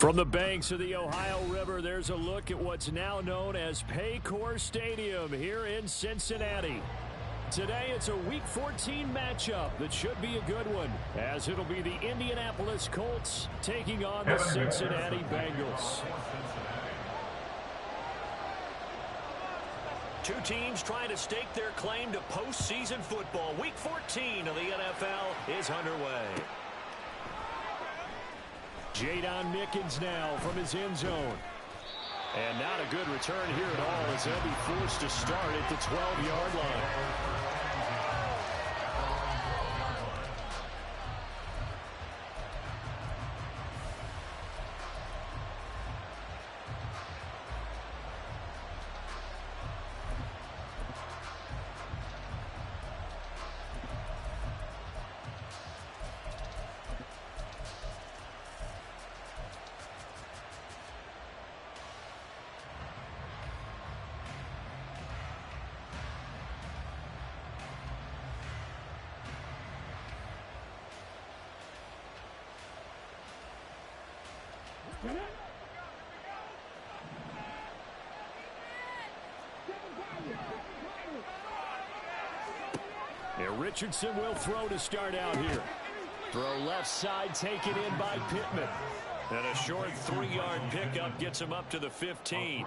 From the banks of the Ohio River, there's a look at what's now known as Paycor Stadium here in Cincinnati. Today, it's a Week 14 matchup that should be a good one, as it'll be the Indianapolis Colts taking on the Cincinnati Bengals. Two teams trying to stake their claim to postseason football. Week 14 of the NFL is underway. Jadon Mickens now from his end zone. And not a good return here at all, as they'll be forced to start at the 12-yard line. And Richardson will throw to start out here. Throw left side taken in by Pittman. And a short 3-yard pickup gets him up to the 15.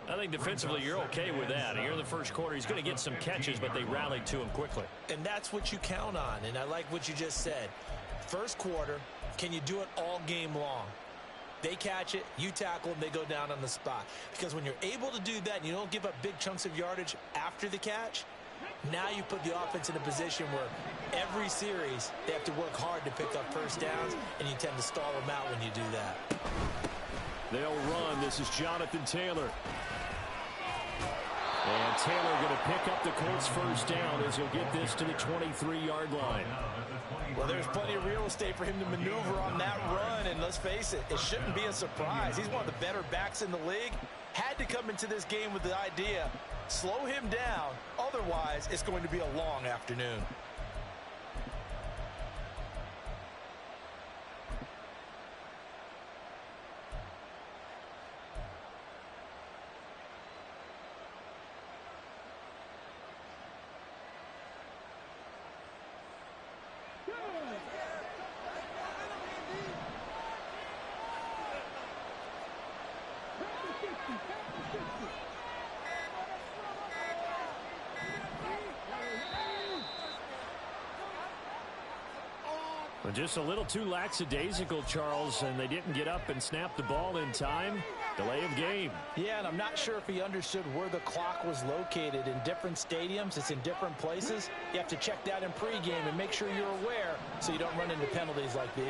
I think defensively you're okay with that. Here in the first quarter, he's going to get some catches, but they rallied to him quickly. And that's what you count on, and I like what you just said. First quarter, can you do it all game long? They catch it, you tackle them, they go down on the spot. Because when you're able to do that and you don't give up big chunks of yardage after the catch, now you put the offense in a position where every series they have to work hard to pick up first downs, and you tend to stall them out when you do that. They'll run. This is Jonathan Taylor. And Taylor going to pick up the Colts first down as he'll get this to the 23-yard line. Well, there's plenty of real estate for him to maneuver on that run, and let's face it, it shouldn't be a surprise. He's one of the better backs in the league. Had to come into this game with the idea, slow him down, otherwise it's going to be a long afternoon. Just a little too lackadaisical, Charles, and they didn't get up and snap the ball in time. Delay of game. Yeah, and I'm not sure if he understood where the clock was located. In different stadiums, it's in different places. You have to check that in pregame and make sure you're aware so you don't run into penalties like these.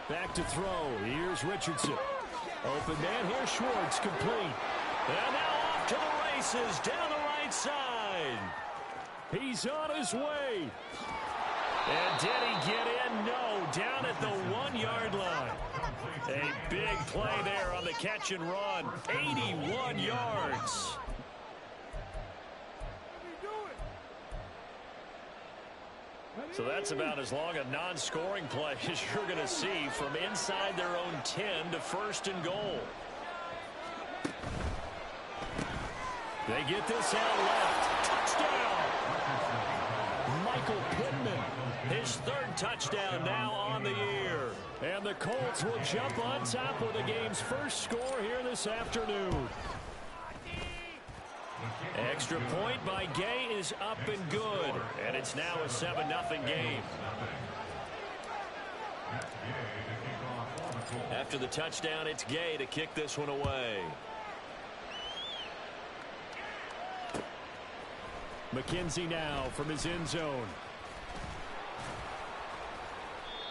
Back to throw. Here's Richardson. Open man here. Schwartz complete. And now off to the races down the right side. He's on his way. And did he get in? No. Down at the 1-yard line. A big play there on the catch and run. 81 yards. So that's about as long a non-scoring play as you're going to see from inside their own 10 to first and goal. They get this out left. Touchdown! Michael Pittman, his third touchdown now on the year. And the Colts will jump on top with the game's first score here this afternoon. Extra point by Gay is up and good. And it's now a 7-0 game. After the touchdown, it's Gay to kick this one away. McKenzie now from his end zone.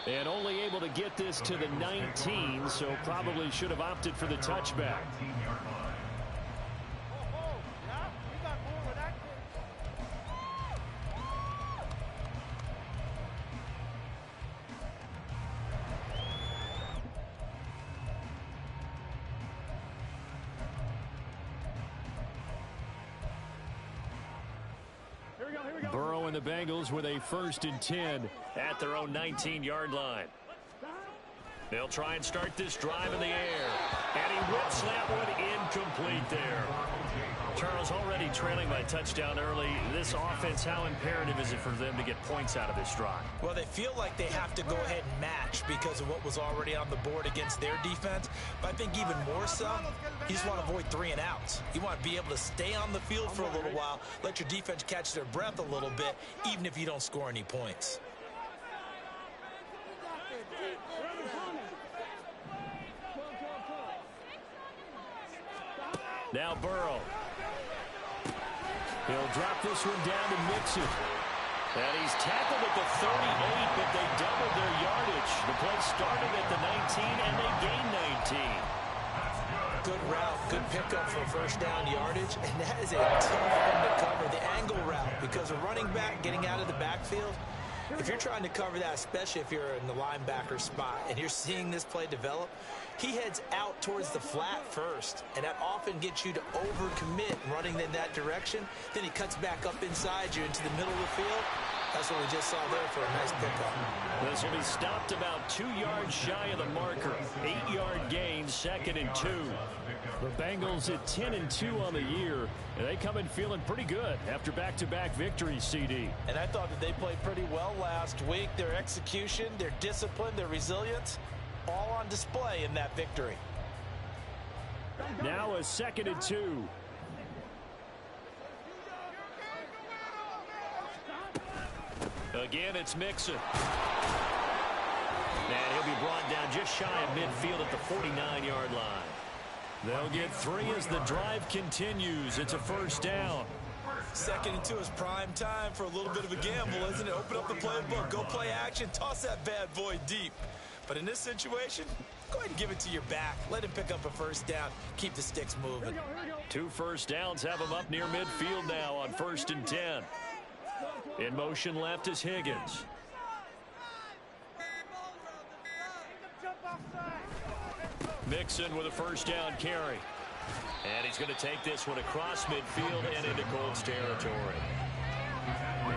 And only able to get this to the 19, so probably should have opted for the touchback. Burrow and the Bengals with a 1st and 10 at their own 19-yard line. They'll try and start this drive in the air. And he whips that one incomplete there. Charles, already trailing by touchdown early. This offense, how imperative is it for them to get points out of this drive? Well, they feel like they have to go ahead and match because of what was already on the board against their defense. But I think even more so, you just want to avoid 3 and outs. You want to be able to stay on the field for a little while, let your defense catch their breath a little bit, even if you don't score any points. Now Burrow. He'll drop this one down to Mixon. And he's tackled at the 38, but they doubled their yardage. The play started at the 19, and they gained 19. Good route, good pickup for first down yardage, and that is a tough one to cover, the angle route, because a running back getting out of the backfield, if you're trying to cover that, especially if you're in the linebacker spot and you're seeing this play develop, he heads out towards the flat first, and that often gets you to overcommit running in that direction. Then he cuts back up inside you into the middle of the field. That's what we just saw there for a nice pickup. This will be stopped about 2 yards shy of the marker. 8-yard gain, 2nd and 2. The Bengals at 10-2 on the year, and they come in feeling pretty good after back-to-back victories, CD. And I thought that they played pretty well last week. Their execution, their discipline, their resilience, all on display in that victory. Now a 2nd and 2. Again, it's Mixon. And he'll be brought down just shy of midfield at the 49-yard line. They'll get 3 as the drive continues. It's a 1st down. 2nd and 2 is prime time for a little bit of a gamble, isn't it? Open up the playbook, go play action, toss that bad boy deep. But in this situation, go ahead and give it to your back. Let him pick up a 1st down. Keep the sticks moving. 2 first downs have him up near midfield now on 1st and 10. In motion left is Higgins. Mixon with a 1st down carry. And he's going to take this one across midfield and into Colts territory.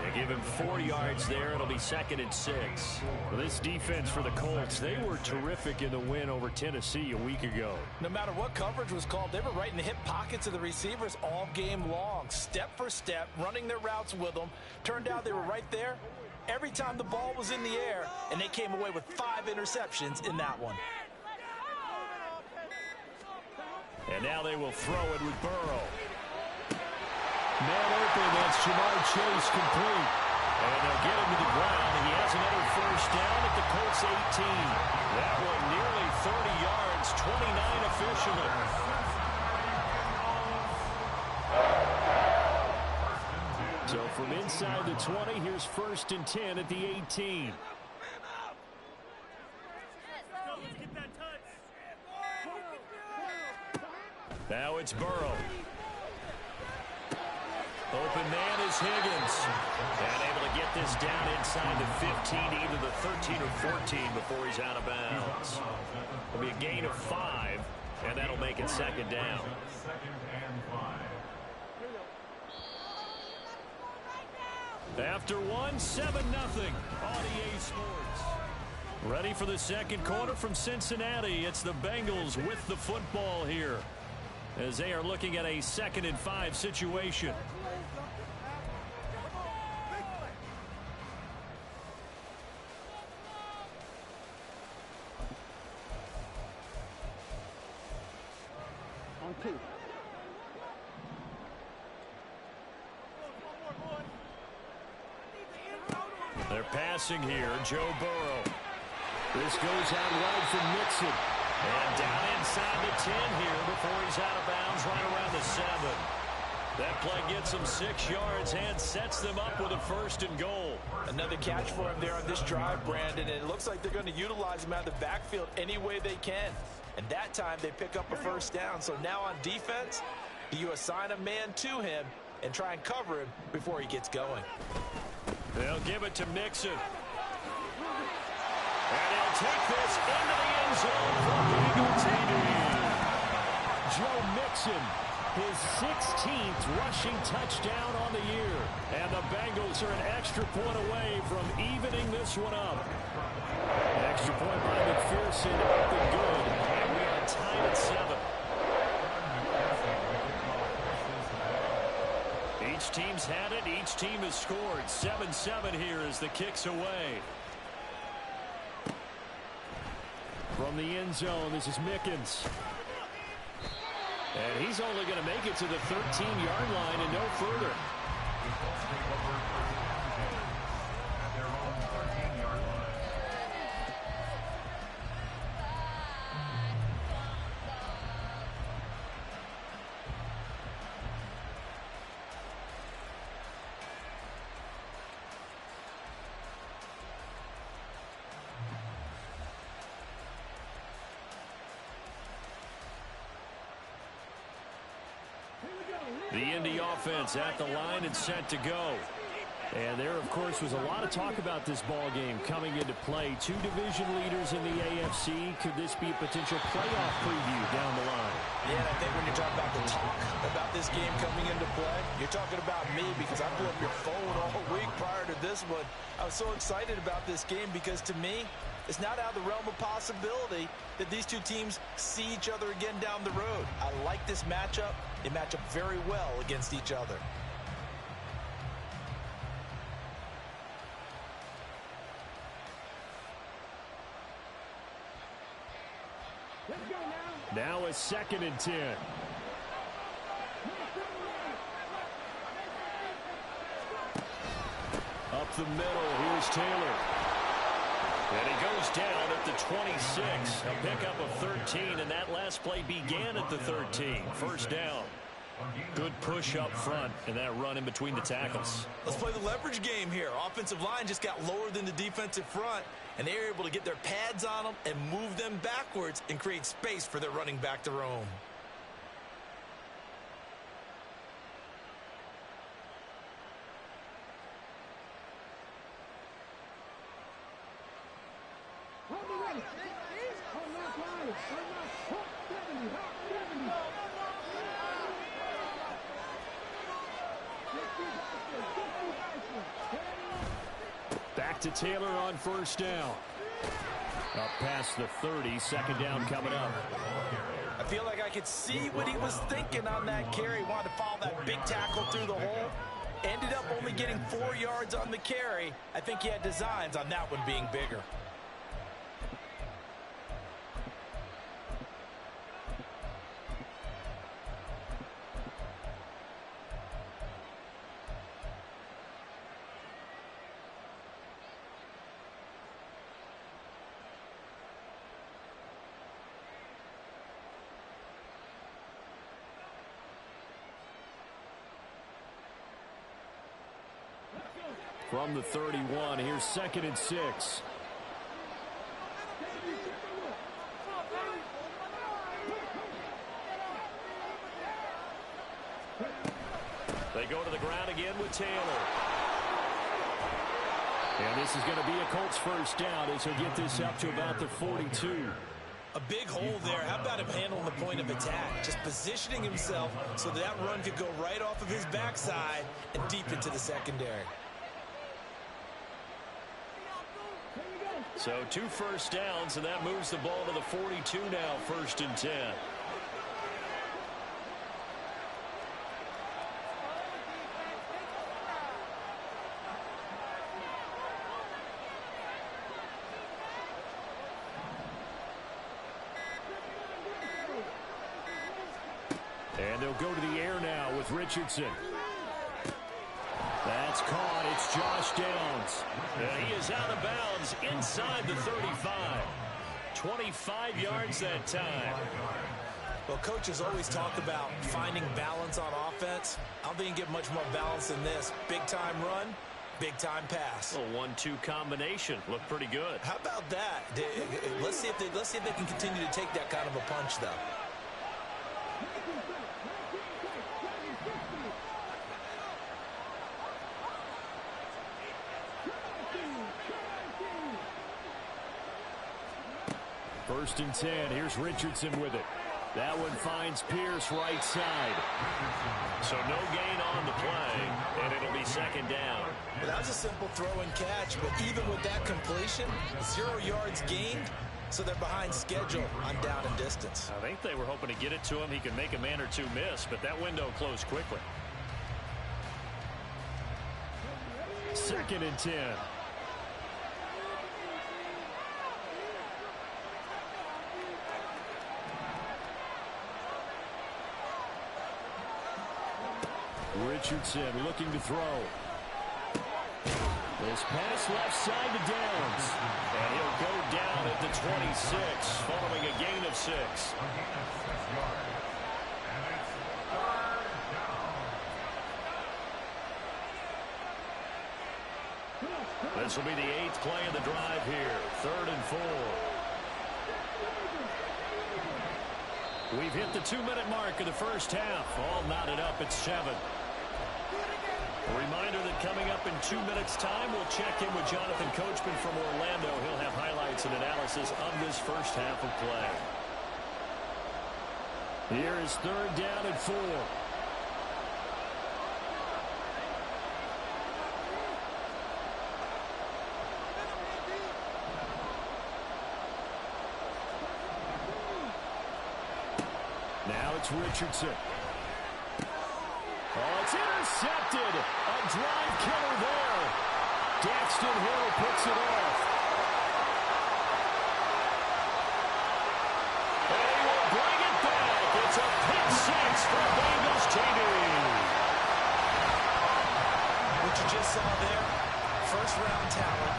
They give him 4 yards there. It'll be 2nd and 6. Well, this defense for the Colts, they were terrific in the win over Tennessee a week ago. No matter what coverage was called, they were right in the hip pockets of the receivers all game long. Step for step, running their routes with them. Turned out they were right there every time the ball was in the air, and they came away with 5 interceptions in that one. And now they will throw it with Burrow. Man open, that's Jamar Chase complete. And they'll get him to the ground. He has another 1st down at the Colts 18. That one nearly 30 yards, 29 officially. So from inside the 20, here's 1st and 10 at the 18. Now it's Burrow. Open man is Higgins. And able to get this down inside the 15, either the 13 or 14 before he's out of bounds. It'll be a gain of 5, and that'll make it 2nd down. After 1, 7-0 on EA Sports. Ready for the 2nd quarter from Cincinnati. It's the Bengals with the football here, as they are looking at a 2nd and 5 situation. On 2. They're passing here. Joe Burrow. This goes out wide from Mixon. And down inside the 10 here before he's out of bounds, right around the 7. That play gets him 6 yards and sets them up with a 1st and goal. Another catch for him there on this drive, Brandon, and it looks like they're going to utilize him out of the backfield any way they can. And that time they pick up a 1st down. So now on defense, you assign a man to him and try and cover him before he gets going. They'll give it to Mixon. And he'll take this into the end zone for Bengal TD. Joe Mixon, his 16th rushing touchdown on the year. And the Bengals are an extra point away from evening this one up. An extra point by McPherson up and good. And we are tied at 7. Each team's had it. Each team has scored. 7-7 here as the kick's away. From the end zone, this is Mickens. And he's only going to make it to the 13-yard line and no further. The Indy offense at the line and set to go. And there, of course, was a lot of talk about this ball game coming into play. Two division leaders in the AFC. Could this be a potential playoff preview down the line? Yeah, and I think when you're talking about the talk about this game coming into play, you're talking about me because I blew up your phone all week prior to this one. I was so excited about this game because, to me, it's not out of the realm of possibility that these two teams see each other again down the road. I like this matchup. They match up very well against each other. Now a 2nd and 10. Up the middle, here's Taylor. And he goes down at the 26. A pickup of 13, and that last play began at the 13. First down. Good push up front, and that run in between the tackles. Let's play the leverage game here. Offensive line just got lower than the defensive front, and they were able to get their pads on them and move them backwards and create space for their running back to roam. Back to Taylor on first down. Up past the 30, second down coming up. I feel like I could see what he was thinking on that carry. He wanted to follow that big tackle through the hole. Ended up only getting 4 yards on the carry. I think he had designs on that one being bigger. From the 31, here's 2nd and 6. They go to the ground again with Taylor. And this is going to be a Colts first down as he'll get this up to about the 42. A big hole there. How about him handling the point of attack? Just positioning himself so that run could go right off of his backside and deep into the secondary. So 2 first downs, and that moves the ball to the 42 now, 1st and 10. And they'll go to the air now with Richardson. That's caught. It's Josh Downs. And he is out of bounds inside the 35. 25 yards that time. Well, coaches always talk about finding balance on offense. I don't think you can get much more balance than this. Big-time run, big-time pass. A 1-2 combination. Looked pretty good. How about that? Let's see if they can continue to take that kind of a punch, though. First and 10. Here's Richardson with it. That one finds Pierce right side. So no gain on the play, and it'll be second down. Well, that was a simple throw and catch, but even with that completion, 0 yards gained, so they're behind schedule on down and distance. I think they were hoping to get it to him. He could make a man or two miss, but that window closed quickly. 2nd and 10. Richardson looking to throw. This pass left side to Downs. And he'll go down at the 26, following a gain of 6. This will be the 8th play of the drive here. 3rd and 4. We've hit the 2-minute mark of the first half. All knotted up at 7. A reminder that coming up in 2 minutes' time, we'll check in with Jonathan Coachman from Orlando. He'll have highlights and analysis of this first half of play. Here is 3rd down and 4. Now it's Richardson. Oh, it's intercepted. A drive killer there. Daxton Hill picks it off. And he will bring it back. It's a pick 6 for Bengals TV. What you just saw there, first-round talent,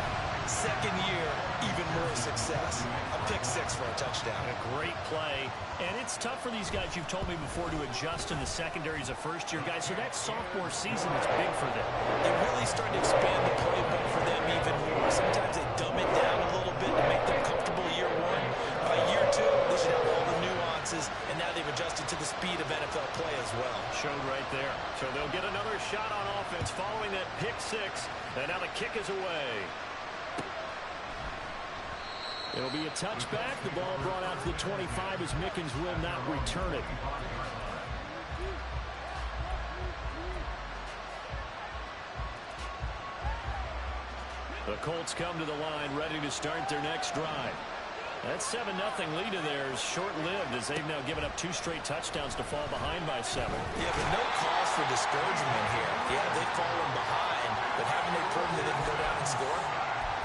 second year, even more success. A pick 6 for a touchdown. A great play. And it's tough for these guys, you've told me before, to adjust in the secondary as a first-year guy. So that sophomore season is big for them. They really start to expand the playbook for them even more. Sometimes they dumb it down a little bit to make them comfortable year 1. By year 2, they should have all the nuances, and now they've adjusted to the speed of NFL play as well. Showed right there. So they'll get another shot on offense following that pick 6. And now the kick is away. It'll be a touchback. The ball brought out to the 25 as Mickens will not return it. The Colts come to the line ready to start their next drive. That 7-0 lead of theirs short-lived as they've now given up 2 straight touchdowns to fall behind by 7. Yeah, but no cause for discouragement here. Yeah, they've fallen behind, but haven't they proven that they can go down and score?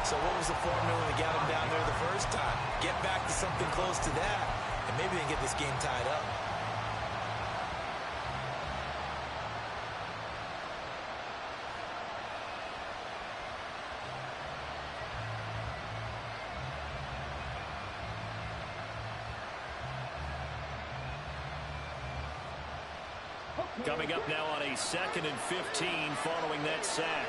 So what was the formula when they got them down there the first time? Get back to something close to that, and maybe they can get this game tied up. Coming up now on a 2nd and 15 following that sack.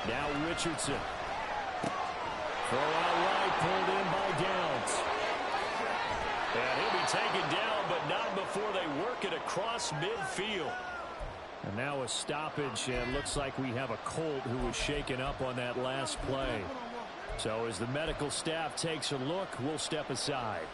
Now Richardson. Throw out right, pulled in by Downs. And he'll be taken down, but not before they work it across midfield. And now a stoppage, and looks like we have a Colt who was shaken up on that last play. So as the medical staff takes a look, we'll step aside.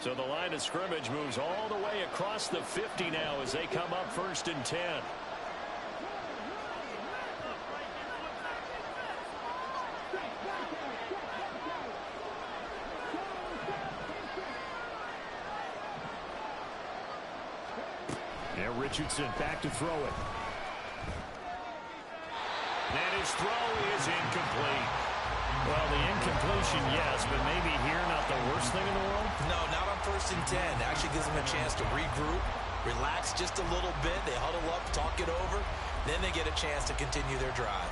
So the line of scrimmage moves all the way across the 50 now as they come up 1st and 10. Richardson back to throw it. And his throw is incomplete. Well, the incompletion, yes, but maybe here not the worst thing in the world? No, not on 1st and 10. Actually gives them a chance to regroup, relax just a little bit. They huddle up, talk it over. Then they get a chance to continue their drive.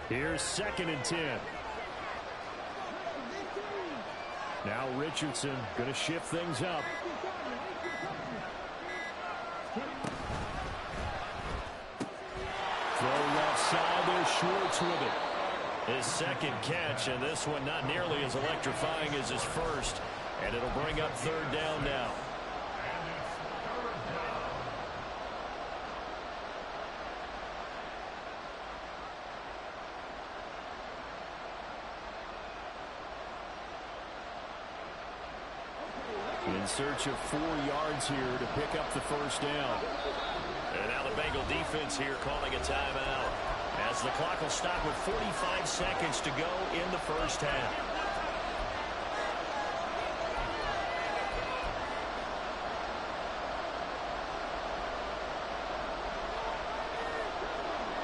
Here's 2nd and 10. Now Richardson going to shift things up. Throw left side. There's Schwartz with it. His 2nd catch, and this one not nearly as electrifying as his first. And it'll bring up 3rd down now. In search of 4 yards here to pick up the 1st down. And now the Bengal defense here calling a timeout, as the clock will stop with 45 seconds to go in the 1st half.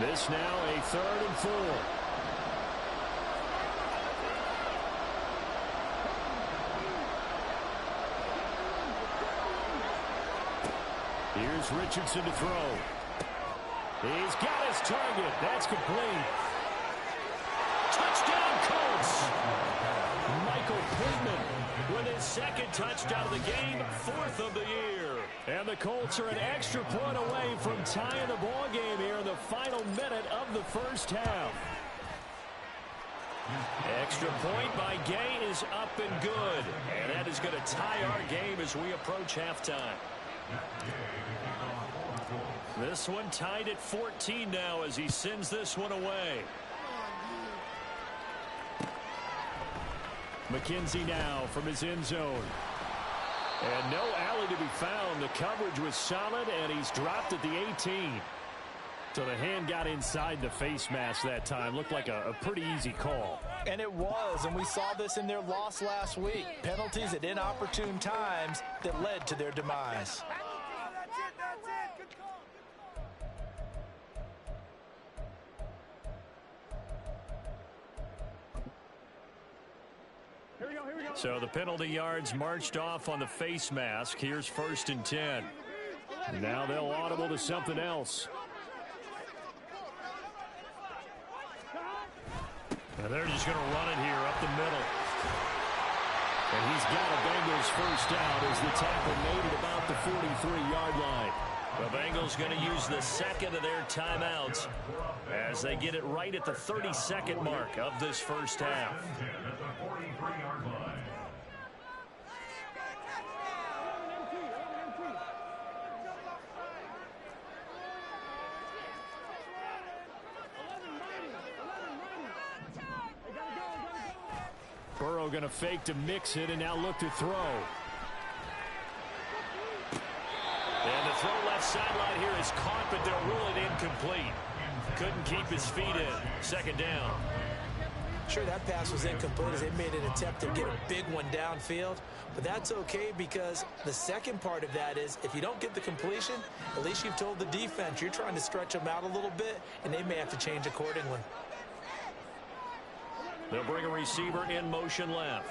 This now a 3rd and 4. Here's Richardson to throw. He's got his target. That's complete. Touchdown, Colts. Michael Pittman with his 2nd touchdown of the game, 4th of the year. And the Colts are an extra point away from tying the ball game here in the final minute of the 1st half. Extra point by Gay is up and good. And that is going to tie our game as we approach halftime. This one tied at 14 now as he sends this one away. McKenzie now from his end zone. And no alley to be found. The coverage was solid, and he's dropped at the 18. So the hand got inside the face mask that time. Looked like a pretty easy call. And it was, and we saw this in their loss last week. Penalties at inopportune times that led to their demise. So the penalty yards marched off on the face mask. Here's 1st and 10. Now they'll audible to something else. And they're just going to run it here up the middle. And he's got a Bengals 1st down as the tackle made it about the 43-yard line. The Bengals going to use the 2nd of their timeouts as they get it right at the 32nd mark of this 1st half. Burrow going to fake to mix it and now look to throw. And the throw left sideline here is caught, but they'll rule it incomplete. Couldn't keep his feet in. 2nd down. Sure, that pass was incomplete as they made an attempt to get a big one downfield. But that's okay because the second part of that is if you don't get the completion, at least you've told the defense you're trying to stretch them out a little bit, and they may have to change accordingly. They'll bring a receiver in motion left.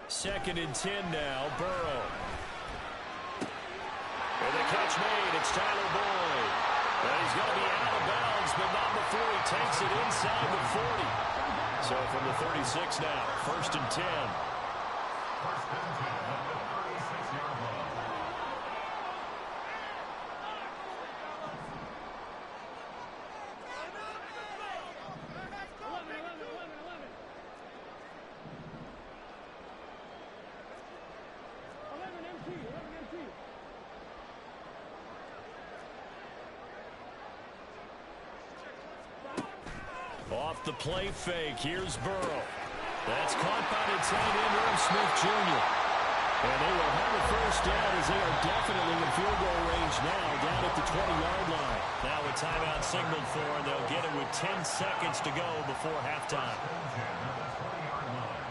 Second and 10 now, Burrow. And the catch made, it's Tyler Boyd. And he's going to be out of bounds, but not before he takes it inside the 40. So from the 36 now, 1st and 10. Off the play fake, here's Burrow. That's caught by the tight end, Irv Smith Jr. And they will have a 1st down as they are definitely in field goal range now, down at the 20-yard line. Now a timeout signaled for, and they'll get it with 10 seconds to go before halftime.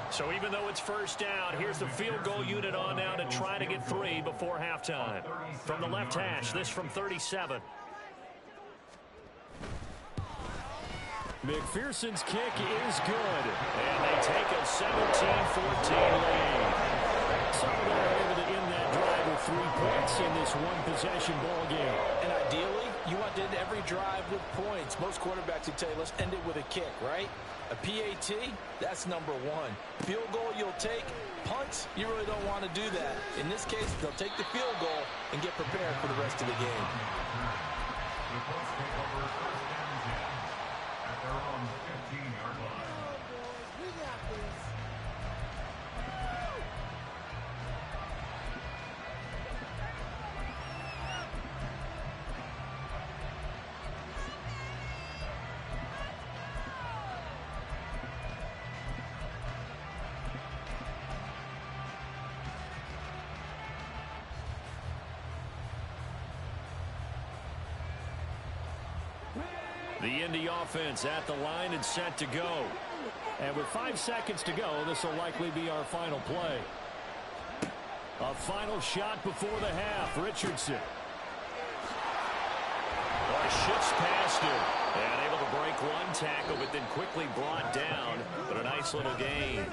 So even though it's 1st down, here's the field goal unit on now to try to get 3 before halftime. From the left hash, this from 37. McPherson's kick is good, and they take a 17-14 lead. So they're able to end that drive with 3 points in this one-possession ball game. And ideally, you want to end every drive with points. Most quarterbacks would tell you, let's end it with a kick, right? A PAT, that's number 1. Field goal you'll take. Punts, you really don't want to do that. In this case, they'll take the field goal and get prepared for the rest of the game. At their own 15-yard line. The Indy offense at the line and set to go. And with 5 seconds to go, this will likely be our final play. A final shot before the half. Richardson. Shifts past him. And able to break one tackle, but then quickly brought down. But a nice little gain.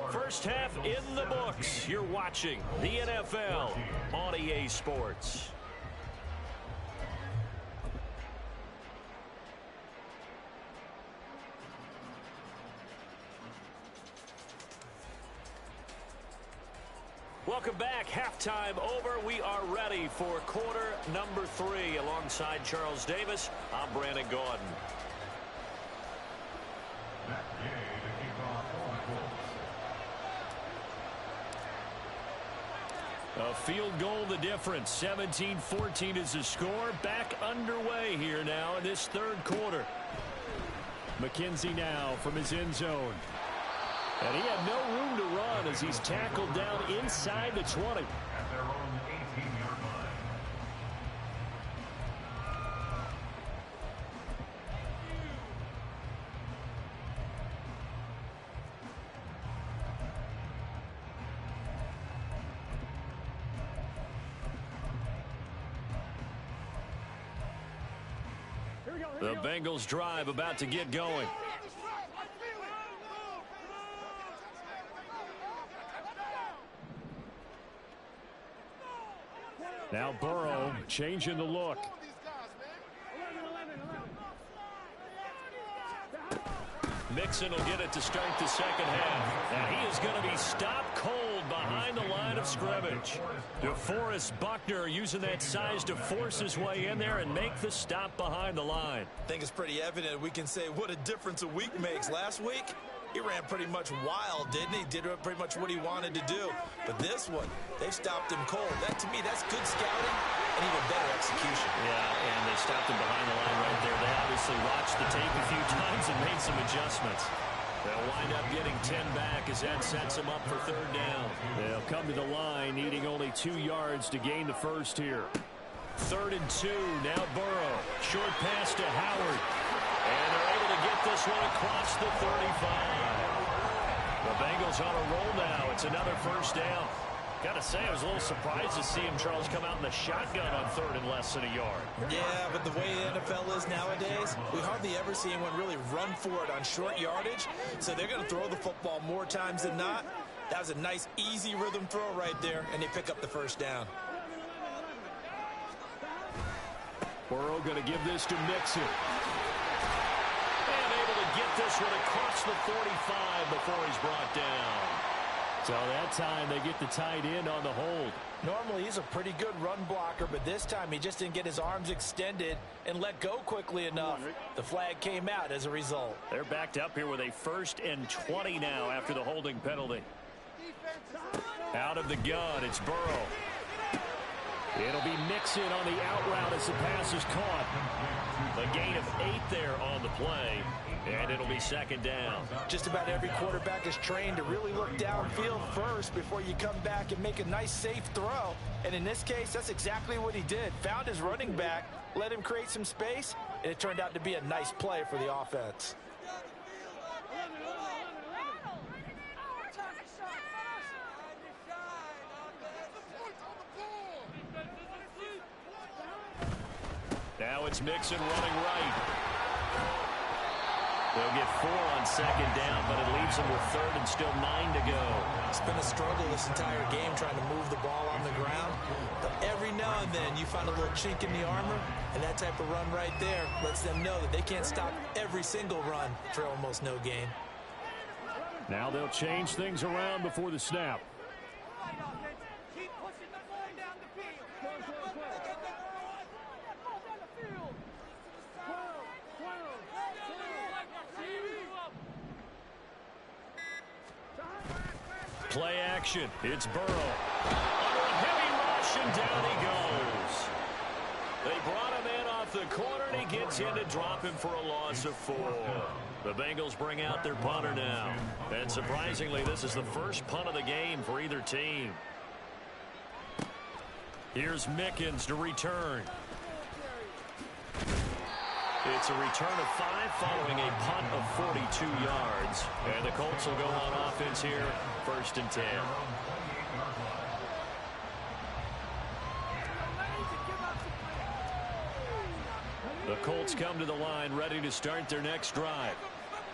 First half in the books. You're watching the NFL on EA Sports. Welcome back. Halftime over. We are ready for quarter number 3. Alongside Charles Davis, I'm Brandon Gordon. A field goal the difference. 17-14 is the score. Back underway here now in this third quarter. McKenzie now from his end zone. And he had no room to run as he's tackled down inside the 20. At their own 18-yard line. The Bengals drive about to get going. Now Burrow changing the look. Mixon will get it to start the second half. And he is going to be stopped cold behind the line of scrimmage. DeForest Buckner using that size to force his way in there and make the stop behind the line. I think it's pretty evident. We can say what a difference a week makes. Last week, he ran pretty much wild, didn't he? Did pretty much what he wanted to do. But this one, they stopped him cold. That, to me, that's good scouting and even better execution. Yeah, and they stopped him behind the line right there. They obviously watched the tape a few times and made some adjustments. They'll wind up getting 10 back as that sets them up for third down. They'll come to the line needing only 2 yards to gain the first here. 3rd and 2. Now Burrow. Short pass to Howard. And they're able to get this one across the 35. The Bengals on a roll now. It's another first down. Got to say, I was a little surprised to see him, Charles, come out in the shotgun on 3rd and less than a yard. Yeah, but the way the NFL is nowadays, we hardly ever see anyone really run for it on short yardage. So they're going to throw the football more times than not. That was a nice, easy rhythm throw right there, and they pick up the first down. Burrow going to give this to Mixon. And able to get this one across the 45 before he's brought down. So that time they get the tight end on the hold. Normally he's a pretty good run blocker, but this time he just didn't get his arms extended and let go quickly enough. The flag came out as a result. They're backed up here with a 1st and 20 now after the holding penalty. Out of the gun, it's Burrow. It'll be Mixon on the out route as the pass is caught. A gain of 8 there on the play, and it'll be 2nd down. Just about every quarterback is trained to really look downfield first before you come back and make a nice, safe throw. And in this case, that's exactly what he did. Found his running back, let him create some space, and it turned out to be a nice play for the offense. Now it's Mixon running right. They'll get 4 on second down, but it leaves them with third and still 9 to go. It's been a struggle this entire game trying to move the ball on the ground. But every now and then you find a little chink in the armor, and that type of run right there lets them know that they can't stop every single run for almost no gain. Now they'll change things around before the snap. Keep pushing the ball down the field. Play action. It's Burrow. Under a heavy rush, and down he goes. They brought him in off the corner, and he gets in to drop him for a loss of 4. The Bengals bring out their punter now. And surprisingly, this is the first punt of the game for either team. Here's Mickens to return. It's a return of 5 following a punt of 42 yards. And the Colts will go on offense here, 1st and 10. The Colts come to the line ready to start their next drive.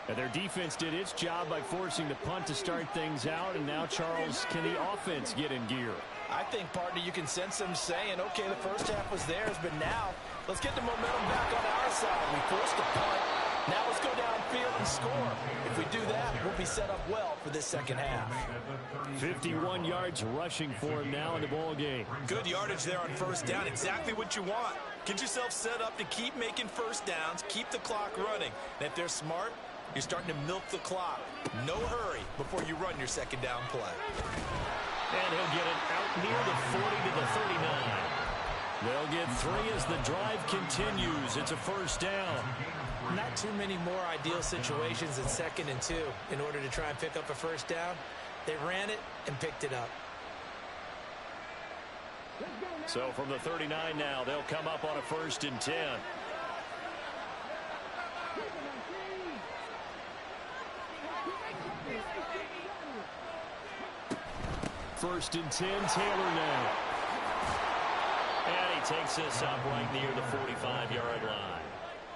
And their defense did its job by forcing the punt to start things out. And now, Charles, can the offense get in gear? I think, partner, you can sense them saying, okay, the first half was theirs, but now let's get the momentum back on our side. We forced a punt. Now let's go downfield and score. If we do that, we'll be set up well for this second half. 51 yards rushing for him now in the ball game. Good yardage there on first down. Exactly what you want. Get yourself set up to keep making first downs, keep the clock running. And if they're smart, you're starting to milk the clock. No hurry before you run your second down play. And he'll get it out near the 40 to the 39. They'll get 3 as the drive continues. It's a first down. Not too many more ideal situations in 2nd and 2 in order to try and pick up a first down. They ran it and picked it up. So from the 39 now, they'll come up on a 1st and 10. First and 10, Taylor now. And he takes this up right near the 45-yard line.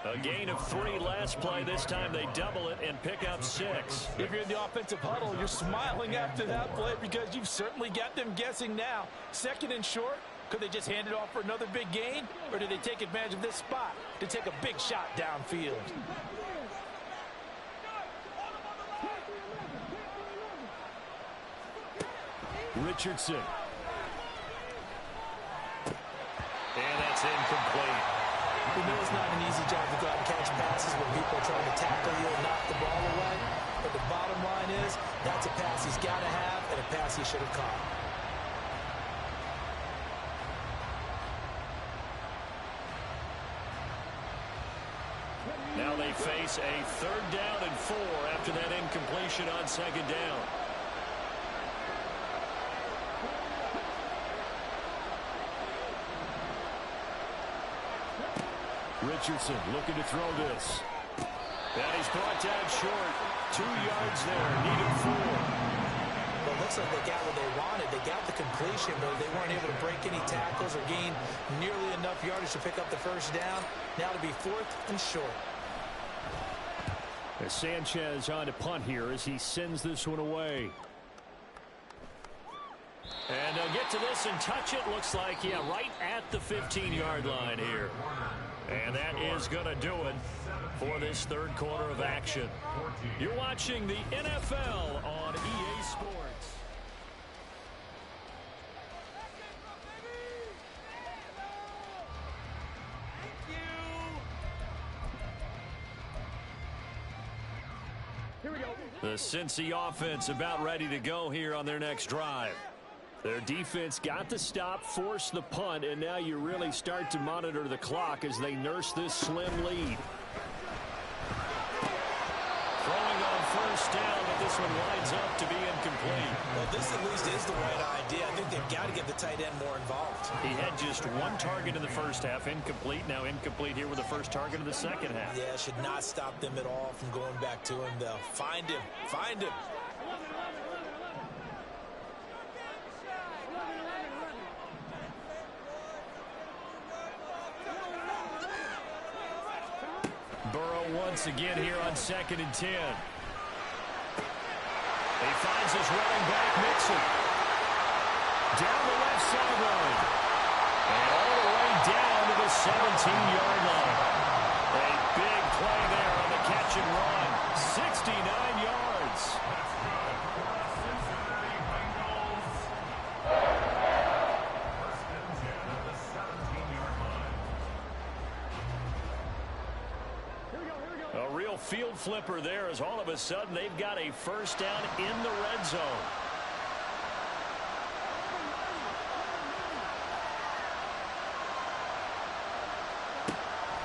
A gain of 3 last play. This time they double it and pick up 6. If you're in the offensive huddle, you're smiling after that play because you've certainly got them guessing now. 2nd and short, could they just hand it off for another big gain? Or do they take advantage of this spot to take a big shot downfield? Richardson. And that's incomplete. We know it's not an easy job to go out and catch passes when people are trying to tackle you and knock the ball away. But the bottom line is, that's a pass he's got to have and a pass he should have caught. Now they face a 3rd down and 4 after that incompletion on 2nd down. Richardson looking to throw this. And he's brought down short. 2 yards there, needed 4. Well, it looks like they got what they wanted. They got the completion, but they weren't able to break any tackles or gain nearly enough yardage to pick up the first down. Now to be 4th and short. As Sanchez on to punt here as he sends this one away. And they'll get to this and touch it. Looks like, yeah, right at the 15-yard line here. And that is going to do it for this 3rd quarter of action. You're watching the NFL on EA Sports. Here we go. The Cincy offense about ready to go here on their next drive. Their defense got the stop, forced the punt, and now you really start to monitor the clock as they nurse this slim lead. Throwing on first down, but this one winds up to be incomplete. Well, this at least is the right idea. I think they've got to get the tight end more involved. He had just 1 target in the first half, incomplete. Now incomplete here with the first target of the second half. Yeah, should not stop them at all from going back to him, though. Find him. Find him. Burrow once again here on 2nd and 10. He finds his running back, Mixon. Down the left sideline. And all the way down to the 17-yard line. A big play there on the catch and run. 69 yards. Cincinnati Bengals. First and 10 at the 17-yard line. A real field flipper there as all of a sudden they've got a first down in the red zone.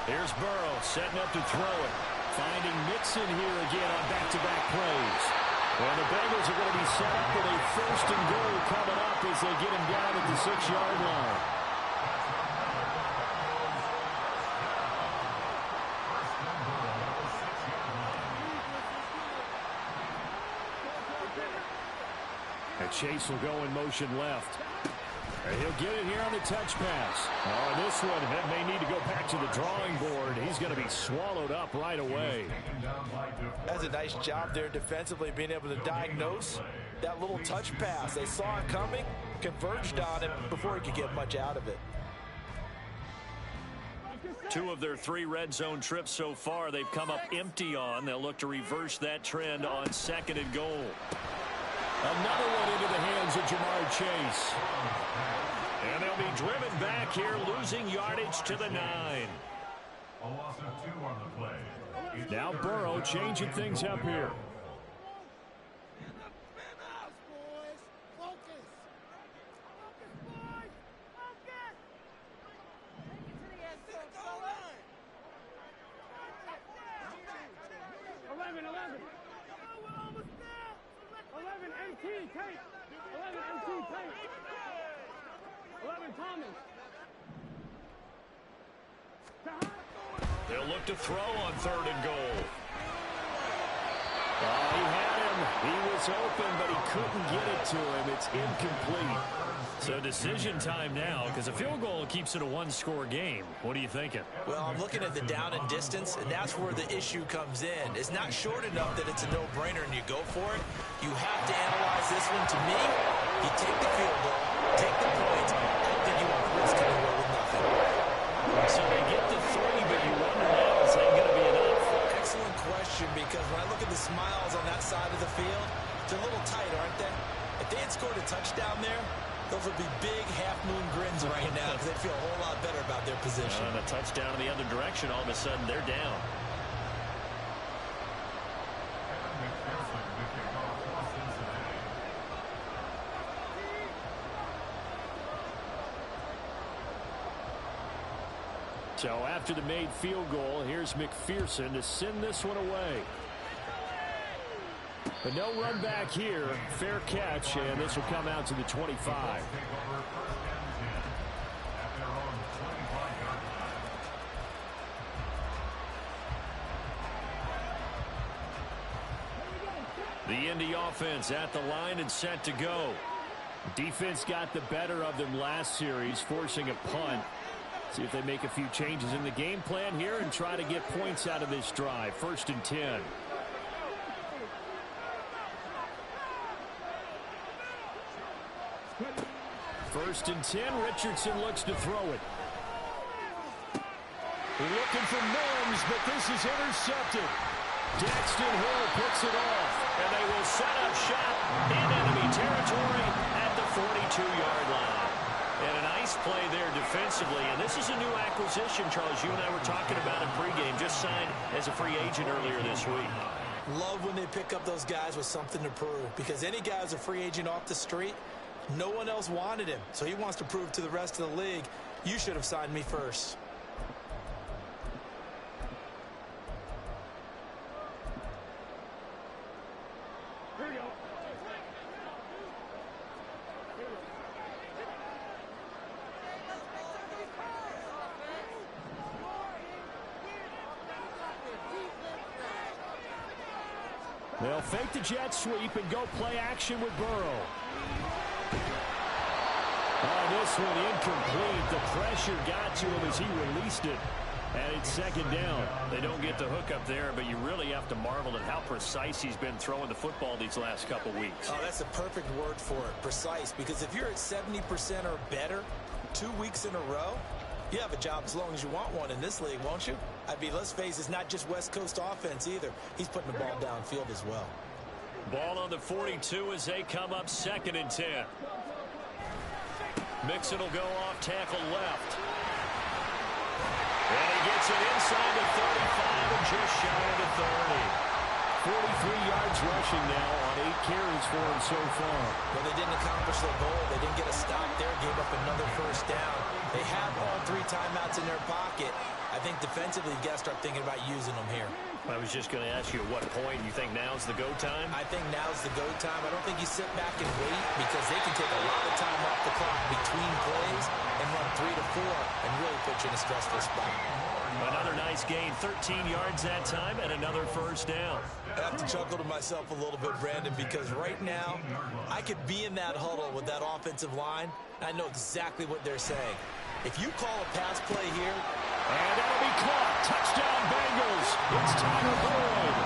Here's Burrow setting up to throw it. Finding Mixon here again on back-to-back plays. And the Bengals are going to be set up with a first and goal coming up as they get him down at the 6-yard line. And Chase will go in motion left. And he'll get it here on the touch pass. Oh, this one may need to go back to the drawing board. He's going to be swallowed up right away. That's a nice job there defensively, being able to diagnose that little touch pass. They saw it coming, converged on it before he could get much out of it. 2 of their 3 red zone trips so far they've come up empty on. They'll look to reverse that trend on 2nd and goal. Another one into the hands of Jamar Chase. And they'll be driven back here, losing yardage to the 9. A loss of 2 on the play. Now Burrow changing things up here. They'll look to throw on 3rd and goal. Oh, he had him. He was open, but he couldn't get it to him. It's incomplete. So decision time now, because a field goal keeps it a 1-score game. What are you thinking? Well, I'm looking at the down and distance, and that's where the issue comes in. It's not short enough that it's a no-brainer and you go for it. You have to analyze this one. To me, you take the field goal, take the points. I don't think you want to risk it away with nothing. So they get the 3, but you wonder now, is that going to be enough? Excellent question, because when I look at the smiles on that side of the field, they're a little tight, aren't they? If they had scored a touchdown there, those would be big half-moon grins right now because they feel a whole lot better about their position. And a touchdown in the other direction, all of a sudden they're down. So after the made field goal, here's McPherson to send this one away. But no run back here. Fair catch, and this will come out to the 25. The Indy offense at the line and set to go. Defense got the better of them last series, forcing a punt. See if they make a few changes in the game plan here and try to get points out of this drive. 1st and 10. First and 10. Richardson looks to throw it. Looking for Mims, but this is intercepted. Daxton Hill picks it off, and they will set up shop in enemy territory at the 42-yard line. And a nice play there defensively. And this is a new acquisition, Charles. You and I were talking about in pregame. Just signed as a free agent earlier this week. Love when they pick up those guys with something to prove. Because any guy who's a free agent off the street, no one else wanted him. So he wants to prove to the rest of the league, you should have signed me first. Here we go. They'll fake the jet sweep and go play action with Burrow. Oh, this one incomplete. The pressure got to him as he released it. And it's second down. They don't get the hook up there, but you really have to marvel at how precise he's been throwing the football these last couple weeks. Oh, that's a perfect word for it, precise, because if you're at 70% or better 2 weeks in a row, you have a job as long as you want one in this league, won't you? I mean, let's face it, it's not just West Coast offense either. He's putting the ball downfield as well. Ball on the 42 as they come up 2nd and 10. Mixon will go off tackle left. And he gets it inside the 35 and just shy of the 30. 43 yards rushing now on 8 carries for him so far. Well, they didn't accomplish their goal. They didn't get a stop there, gave up another first down. They have all 3 timeouts in their pocket. I think defensively, you got to start thinking about using them here. I was just going to ask you at what point you think now's the go time? I think now's the go time. I don't think you sit back and wait because they can take a lot of time off the clock between plays and run 3 to 4 and really put you in a stressful spot. Another nice gain, 13 yards that time, and another first down. I have to chuckle to myself a little bit, Brandon, because right now I could be in that huddle with that offensive line. I know exactly what they're saying. If you call a pass play here, and that'll be caught. Touchdown, Bengals. It's Tyler Boyd.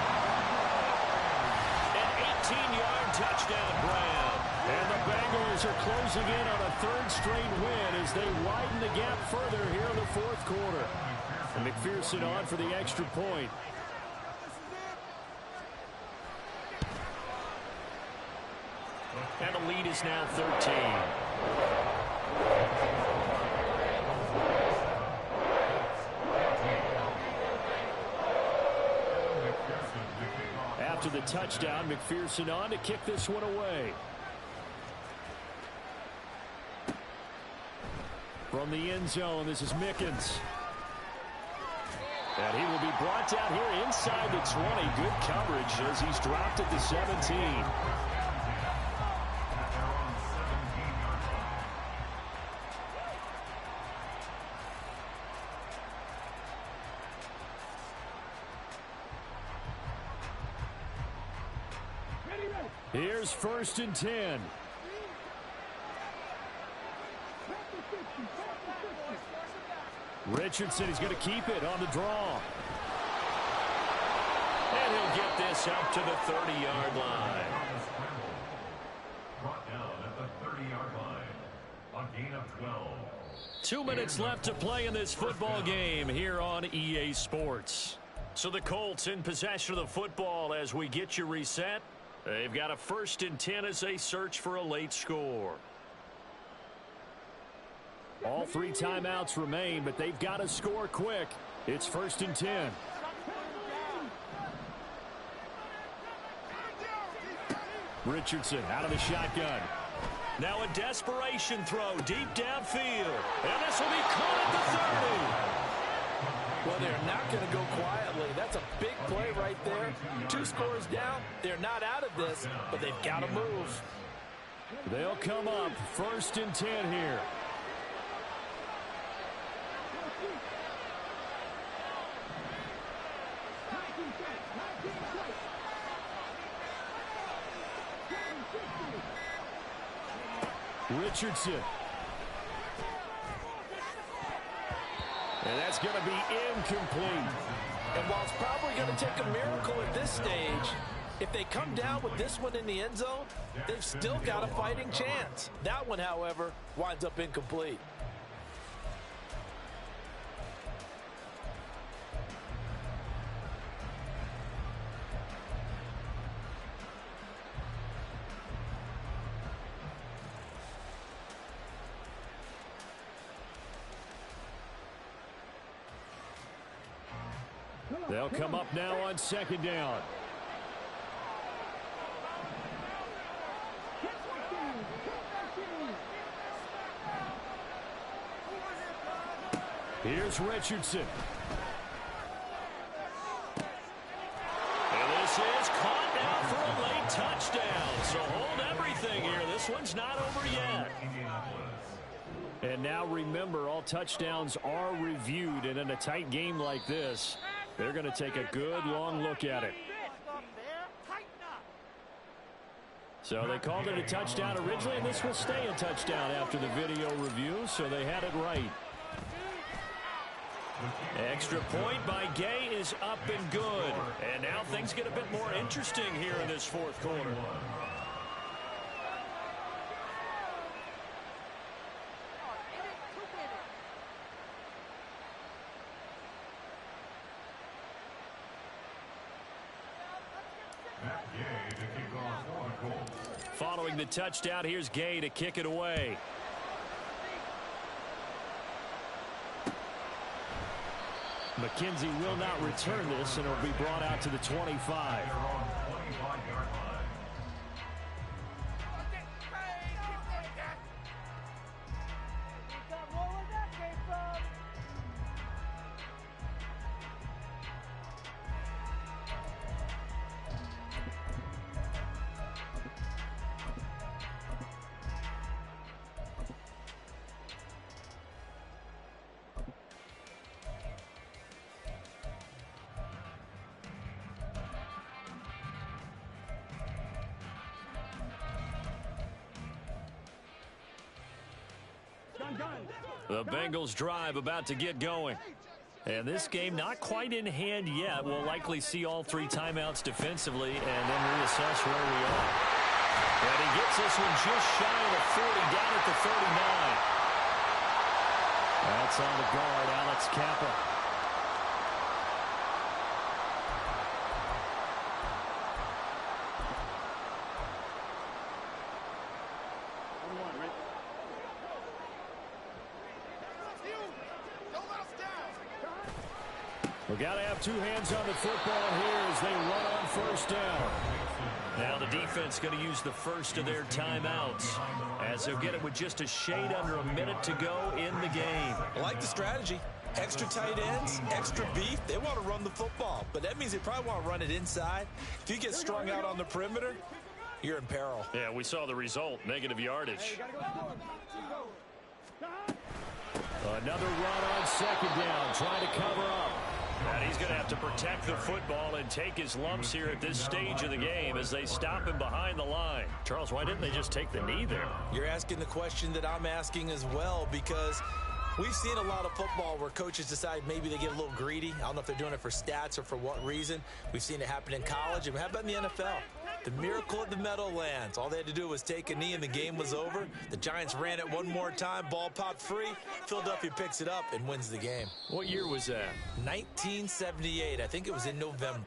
An 18-yard touchdown grab. And the Bengals are closing in on a 3rd straight win as they widen the gap further here in the 4th quarter. And McPherson on for the extra point. And the lead is now 13. After the touchdown, McPherson on to kick this one away. From the end zone, this is Mickens. And he will be brought down here inside the 20. Good coverage as he's dropped at the 17. Here's 1st and 10. Richardson is going to keep it on the draw. And he'll get this up to the 30-yard line. Brought down at the 30-yard line. A gain of 12. 2 minutes left to play in this football game here on EA Sports. So the Colts in possession of the football as we get you reset. They've got a 1st and 10 as they search for a late score. All 3 timeouts remain, but they've got to score quick. It's 1st and 10. Richardson out of the shotgun. Now a desperation throw deep downfield. And this will be caught at the 30. well, they're not going to go quietly. That's a big play right there. 2 scores down. They're not out of this, but they've got to move. They'll come up 1st and 10 here. Richardson. And that's going to be incomplete. And while it's probably going to take a miracle at this stage, if they come down with this one in the end zone, they've still got a fighting chance. That one, however, winds up incomplete. They'll come up now on 2nd down. Here's Richardson. And this is caught now for a late touchdown. So hold everything here. This one's not over yet. And now remember, all touchdowns are reviewed. And in a tight game like this, they're going to take a good long look at it. So they called it a touchdown originally, and this will stay a touchdown after the video review, so they had it right. Extra point by Gay is up and good. And now things get a bit more interesting here in this fourth quarter. Following the touchdown, here's Gay to kick it away. McKenzie will not return this, and it'll be brought out to the 25. The Bengals drive about to get going. And this game not quite in hand yet. We'll likely see all three timeouts defensively and then reassess where we are. And he gets this one just shy of the 40, down at the 39. That's on the guard, Alex Kappa. We got to have two hands on the football here as they run on first down. Now the defense going to use the first of their timeouts as they'll get it with just a shade under a minute to go in the game. I like the strategy. Extra tight ends, extra beef. They want to run the football, but that means they probably want to run it inside. If you get strung out on the perimeter, you're in peril. Yeah, we saw the result, negative yardage. Another run on second down, trying to cover up. And he's going to have to protect the football and take his lumps here at this stage of the game as they stop him behind the line. Charles, why didn't they just take the knee there? You're asking the question that I'm asking as well, because we've seen a lot of football where coaches decide maybe they get a little greedy. I don't know if they're doing it for stats or for what reason. We've seen it happen in college, and how about in the NFL? The miracle of the Meadowlands. All they had to do was take a knee and the game was over. The Giants ran it one more time. Ball popped free. Philadelphia picks it up and wins the game. What year was that? 1978. I think it was in November.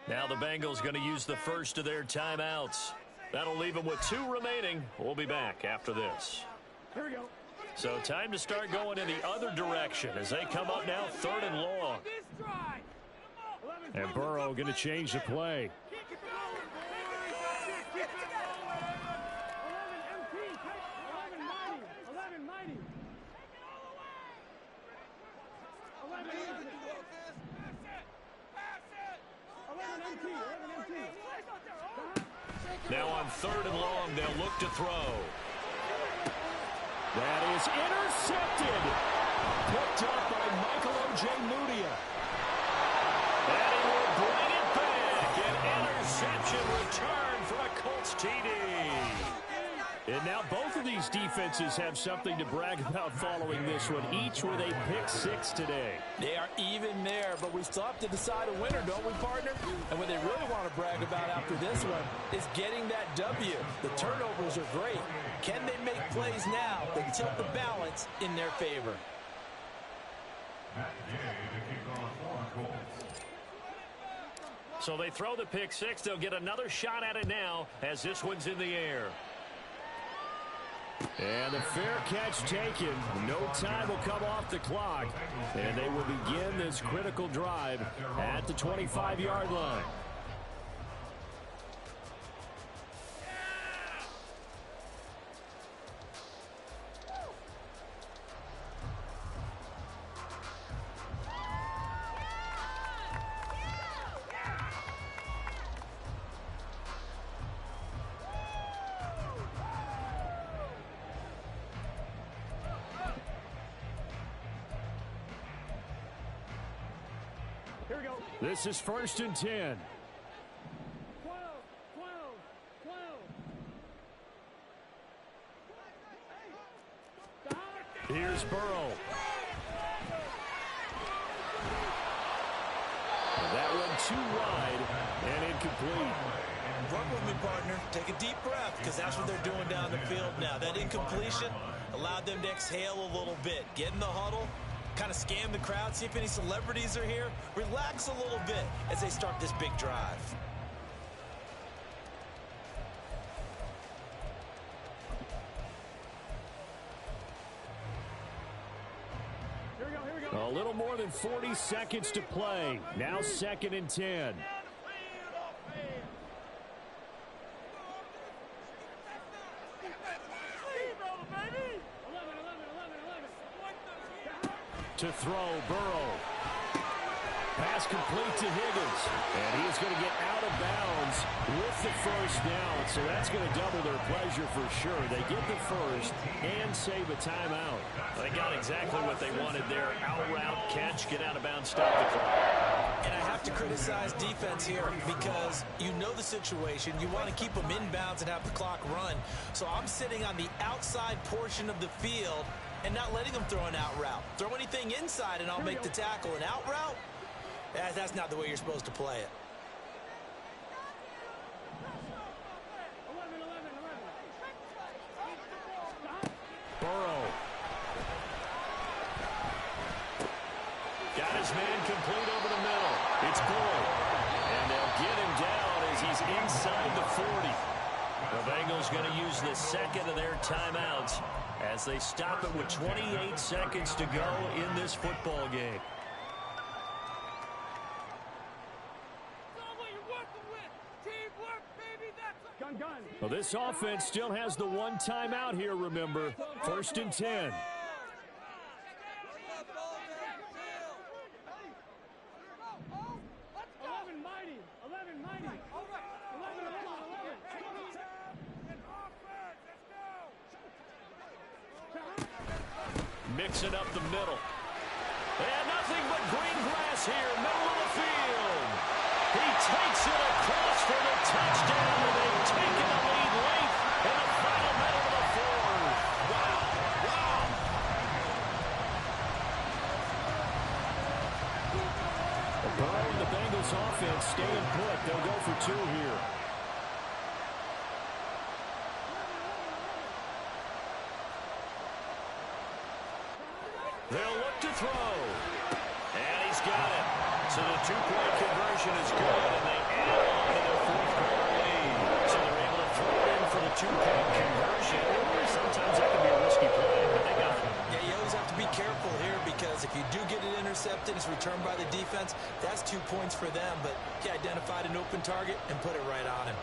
Now the Bengals going to use the first of their timeouts. That'll leave them with 2 remaining. We'll be back after this. Here we go. So time to start going in the other direction as they come up now 3rd and long. And Burrow going to change the play. Now on 3rd and long, they'll look to throw. That is intercepted. Picked up by Michael O.J. Mudia. And he will bring it back. An interception return for a Colts TD. And now both of these defenses have something to brag about following this one, each with a pick 6 today. They are even there, but we still have to decide a winner, don't we, partner? And what they really want to brag about after this one is getting that W. The turnovers are great. Can they make plays now that tilt the balance in their favor? So they throw the pick 6. They'll get another shot at it now as this one's in the air. And the fair catch taken. No time will come off the clock. And they will begin this critical drive at the 25-yard line. Here we go. This is 1st and 10. 12, 12, 12. Here's Burrow. That one too wide and incomplete. Work with me, partner. Take a deep breath, because that's what they're doing down the field now. That incompletion allowed them to exhale a little bit. Get in the huddle, kind of scan the crowd, see if any celebrities are here. Relax a little bit as they start this big drive. Here we go, here we go. A little more than 40 seconds to play. Now 2nd and 10. To throw, Burrow. Pass complete to Higgins. And he is going to get out of bounds with the first down. So that's going to double their pleasure for sure. They get the first and save a timeout. They got exactly what they wanted there. Out route, catch, get out of bounds, stop the clock. And I have to criticize defense here because you know the situation. You want to keep them inbounds and have the clock run. So I'm sitting on the outside portion of the field and not letting them throw an out route. Throw anything inside and I'll make the tackle. An out route? That's not the way you're supposed to play it. 11. Burrow. Got his man complete over the middle. It's Boyd. And they'll get him down as he's inside the 40. The Bengals going to use the second of their timeouts as they stop it with 28 seconds to go in this football game. Well, this offense still has the one timeout here, remember. 1st and 10. Mixing up the middle. And nothing but green grass here, middle of the field. He takes it across for the touchdown, and they've taken the lead late in the final minute of the 4th. Wow. Burrow and the Bengals offense staying put. They'll go for 2 here. They'll look to throw. And he's got it. So the 2-point conversion is good, and they nice return by the defense. That's 2 points for them, but he identified an open target and put it right on him.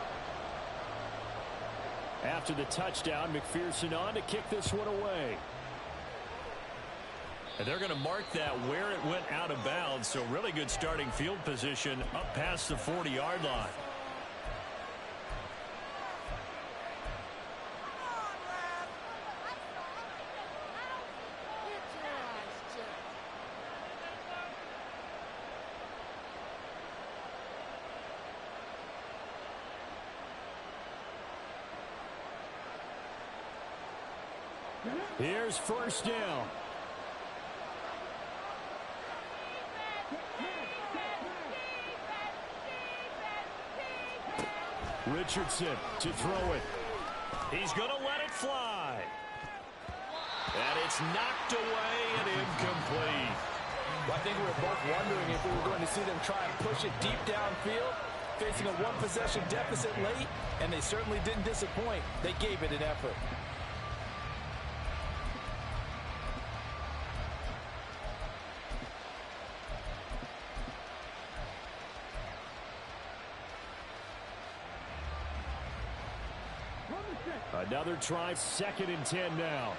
After the touchdown, McPherson on to kick this one away. And they're going to mark that where it went out of bounds, so really good starting field position up past the 40-yard line. Here's first down. Richardson to throw it. He's going to let it fly. And it's knocked away and incomplete. Well, I think we were both wondering if we were going to see them try and push it deep downfield, facing a one-possession deficit late, and they certainly didn't disappoint. They gave it an effort. Another try, 2nd and 10 now.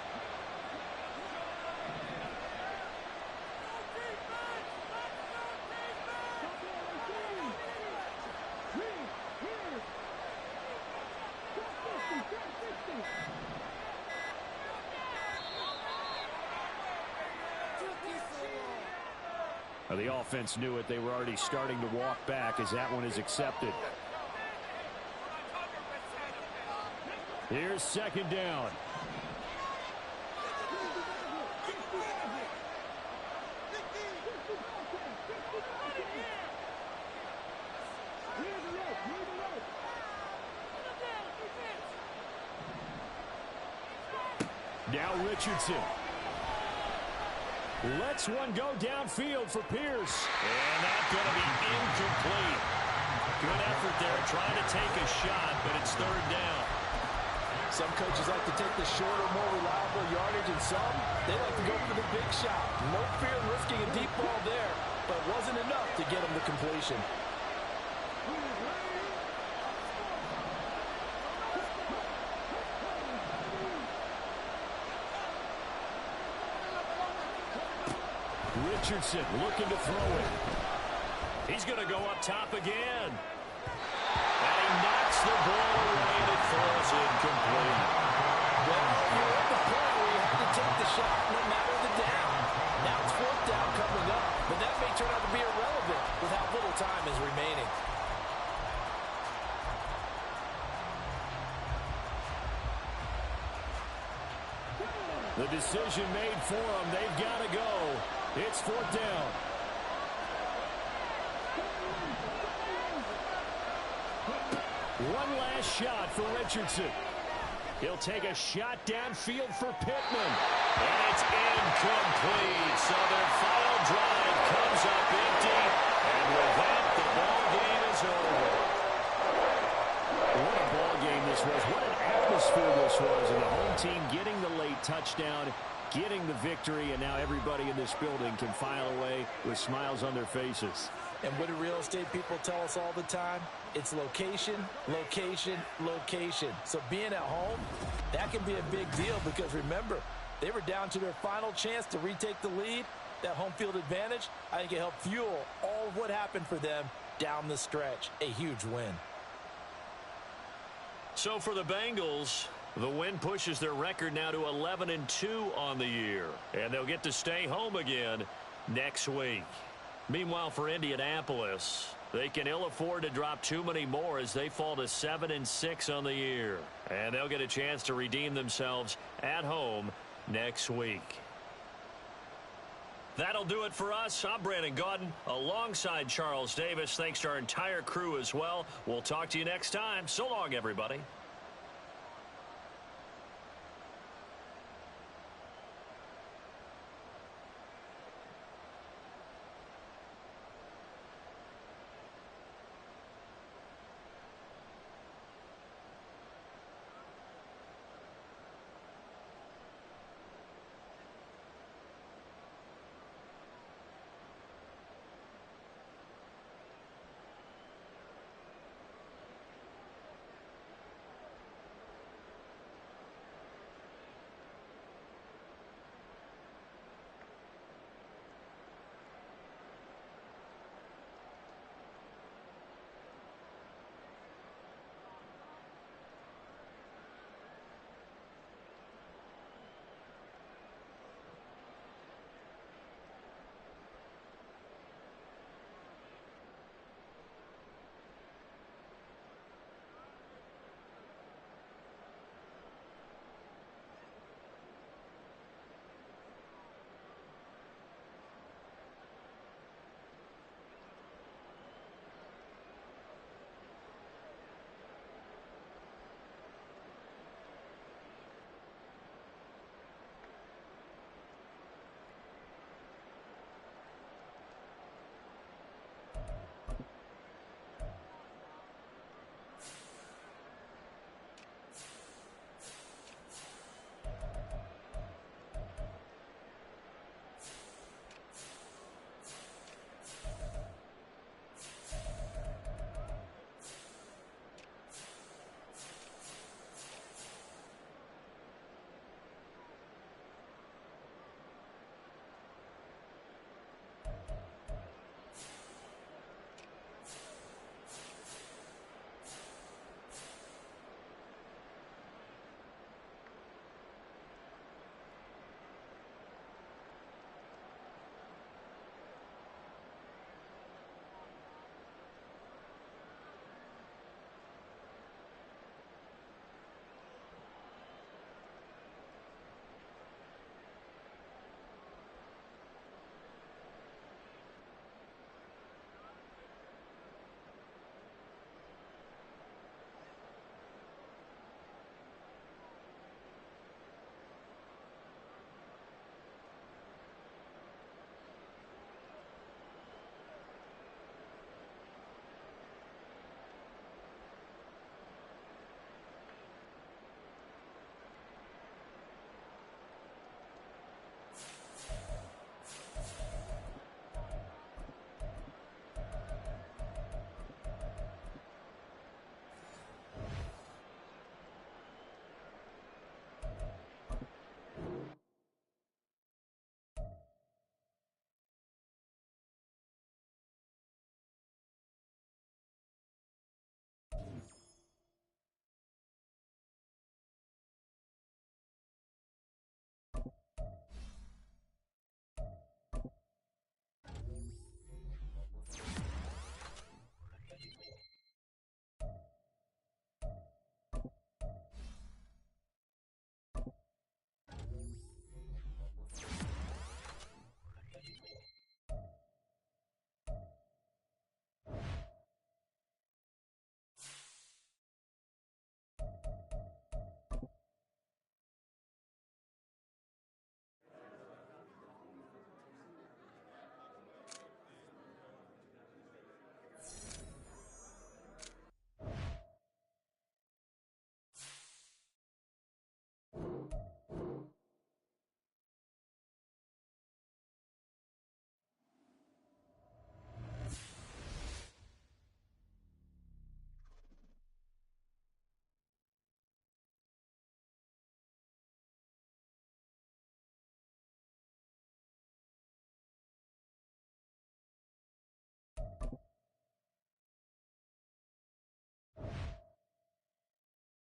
The offense knew it. They were already starting to walk back as that one is accepted. Here's 2nd down. Now Richardson. Lets one go downfield for Pierce. And that's going to be incomplete. Good effort there trying to take a shot, but it's 3rd down. Some coaches like to take the shorter, more reliable yardage, and some, they like to go for the big shot. No fear in risking a deep ball there, but it wasn't enough to get them the completion. Richardson looking to throw it. He's going to go up top again. And he knocks the ball away and it falls incomplete. Well, you're at the point where you have to take the shot no matter the down. Now it's 4th down coming up, but that may turn out to be irrelevant with how little time is remaining. The decision made for them. They've got to go. It's 4th down. One last shot for Richardson. He'll take a shot downfield for Pittman. And it's incomplete. So their final drive comes up empty. And with that, the ball game is over. What a ball game this was. What an atmosphere this was. And the home team getting the late touchdown, getting the victory, and now everybody in this building can file away with smiles on their faces. And what do real estate people tell us all the time? It's location, location, location. So being at home, that can be a big deal because remember, they were down to their final chance to retake the lead. That home field advantage, I think it helped fuel all of what happened for them down the stretch. A huge win. So for the Bengals, the win pushes their record now to 11-2 on the year. And they'll get to stay home again next week. Meanwhile, for Indianapolis, they can ill afford to drop too many more as they fall to 7-6 on the year. And they'll get a chance to redeem themselves at home next week. That'll do it for us. I'm Brandon Gaudin alongside Charles Davis. Thanks to our entire crew as well. We'll talk to you next time. So long, everybody.